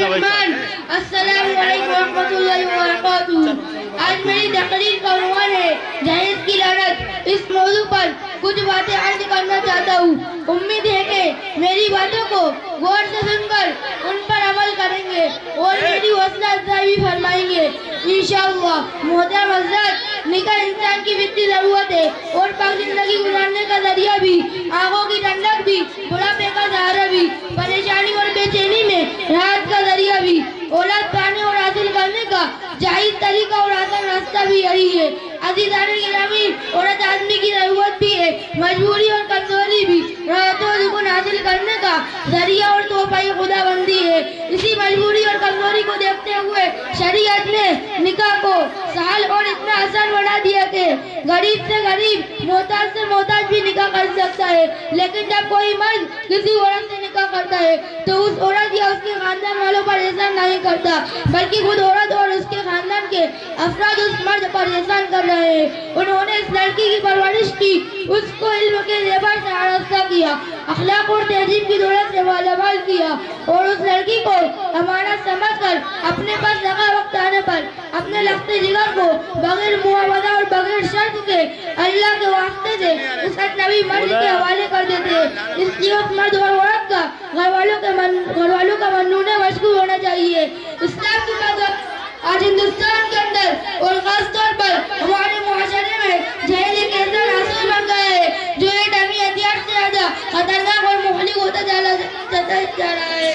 अस्सलाम वालेकुम रहमतुल्लाहि व बरकातुहू। आज मेरी तकरीर का उन्वान है दहेज की लानत। इस मौजू पर कुछ बातें अर्ज करना चाहता हूँ। उम्मीद है कि मेरी बातों को गौर से सुनकर उन पर अमल करेंगे और मेरी हौसला अफजाई भी फरमाएंगे इंशाअल्लाह। मोहतरम हज़रात, निकाह इंसान की वित्तीय जरूरत है और पाक जिंदगी गुजारने का जरिया भी, आंखों की ठंडक भी, बुढ़ापे का सहारा भी, परेशानी और बेचैनी में राहत का जरिया भी, औलाद पाने और हासिल करने का जायज तरीका और आसान रास्ता भी यही है। अज़ीज़ान गिरामी, औरत आदमी की जरूरत भी है, मजबूरी और कमजोरी भी राहत और सुकून हासिल करने का जरिया और तोहफा खुदाबंदी है। इसी मजबूरी और कमजोरी को देखते हुए शरीयत ने निकाह को सहल और इतना आसान बना दिया कि गरीब से गरीब, मोहताज से मोहताज भी निकाह कर सकता है। लेकिन जब कोई मर्द किसी औरत से निकाह करता है तो उस औरत या उसके खानदान वालों पर एहसान नहीं करता, बल्कि खुद औरत और उसके खानदान के अफराद उस मर्द पर एहसान कर रहे हैं। उन्होंने इस लड़की की परवरिश की, उसको इल्म के ज़ेवर से आरास्ता किया, अखलाक और तहजीब की दौलत से वालामाल किया और उस लड़की को अमानत समझकर अपने पास लगा वक्त आने पर अपने लगते जिगर को बगैर मुआवजा और बगैर शर्त के अल्लाह के वास्ते से उस अजनबी मर्द के हवाले कर देते हैं। इसलिए उस मर्द और औरत का घरवालों का ममनून मशगूल होना चाहिए। इस्लाम की मदद आज हिंदुस्तान के अंदर और खास तौर पर हमारे मुआशरे में जहल एक ऐसा नासूर बन गया है जो एक डमी हथियार से ज्यादा खतरनाक और मुखलिक होता जा रहा है।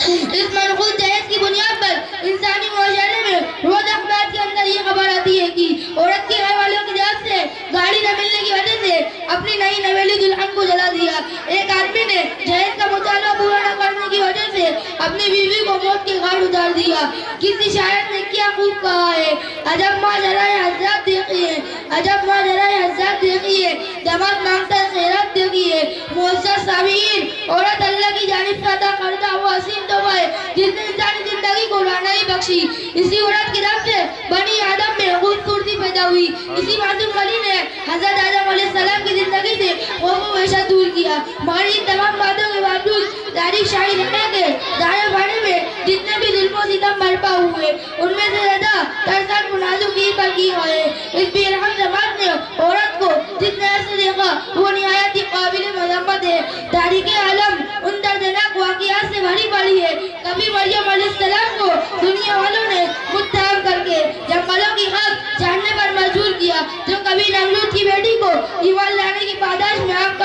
इस मनहूस जहेज की बुनियाद पर इंसानी मुआशरे में रोज अखबार के अंदर ये खबर आती है कि औरत के घर वालों की तरफ से गाड़ी न मिलने की वजह से अपनी नई नवेली दुल्हन को जला दिया। एक आदमी ने जहेज का मुताला पूरा न करने की वजह से अपनी बीवी को मौत के घाट उतार दिया। किसी शायर ने क्या खूब कहा है, अजब माजराए हज़रात देखिए, अजब माजराए हज़रात देखिए, जवाब मांगता है खैरात देखिए। मुअज़्ज़ज़ सामीईन, औरत अल्लाह की जानिब से अता करता हुआ हसीन तोहफा है जिसने इंसानी जिंदगी को रानाई बख्शी। इसी औरत की तरफ से बनी आदम में खूबसूरती पैदा हुई। इसी मासूम कली ने हज़रत आदम अलैहिस्सलाम की जिंदगी से खौफ व वहशत दूर किया। हमारी इन तमाम बातों के बावजूद तारीख शाही रहने के दायरे बारे में जितने भी जुल्म और सितम बरपा हुए उनमें से ज्यादा तरसत मुनाजुक की पर की है। इस बेरहम समाज ने औरत को जितने ऐसे देखा वो निहायत ही काबिल मज़म्मत है। तारीख़ आलम उन दर्दनाक वाक़ियात से भरी पड़ी है। कभी मरियम अलैहिस्सलाम को दुनिया वालों ने मुत्तहम करके जंगलों की खाक छानने पर मजबूर किया, तो कभी नमरूद की बेटी को ईमान लाने की पादाश में आग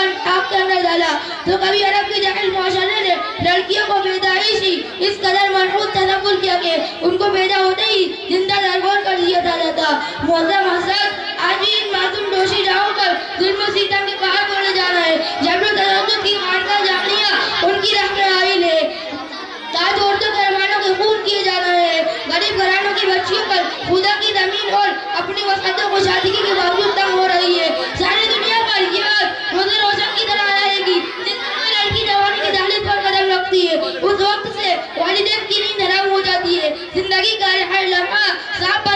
के अंदर डाला, तो कभी अरब के जाहिल मुआशरे ने लड़कियों को पैदाइशी इस कदर मनहूस तनव्वुर किया कि उनको पैदा होते ही जिंदा दरगोर कर दिया जाता। मुअज़्ज़म हज़रात, आज भी इन मासूम दोषी जाओं पर जुल्म और सितम के पहाड़ तोड़े जा रहे हैं। जबर तशद्दुद की खानका जानिया उनकी रहनुमाई है। ताज औरतों के अरमानों के खून किए जा रहे हैं। गरीब घरानों की बच्चियों पर खुदा की जमीन और अपनी वसातों को शादगी के बावजूद तंग हो रही है। सारी दुनिया पर ये बात रोज़े रोशन की तरह आएगी जिस कोई लड़की जवानी की दहलीज पर कदम रखती है उस वक्त से वालिदैन की नींद हराम हो जाती है। जिंदगी का हर लम्हा सांप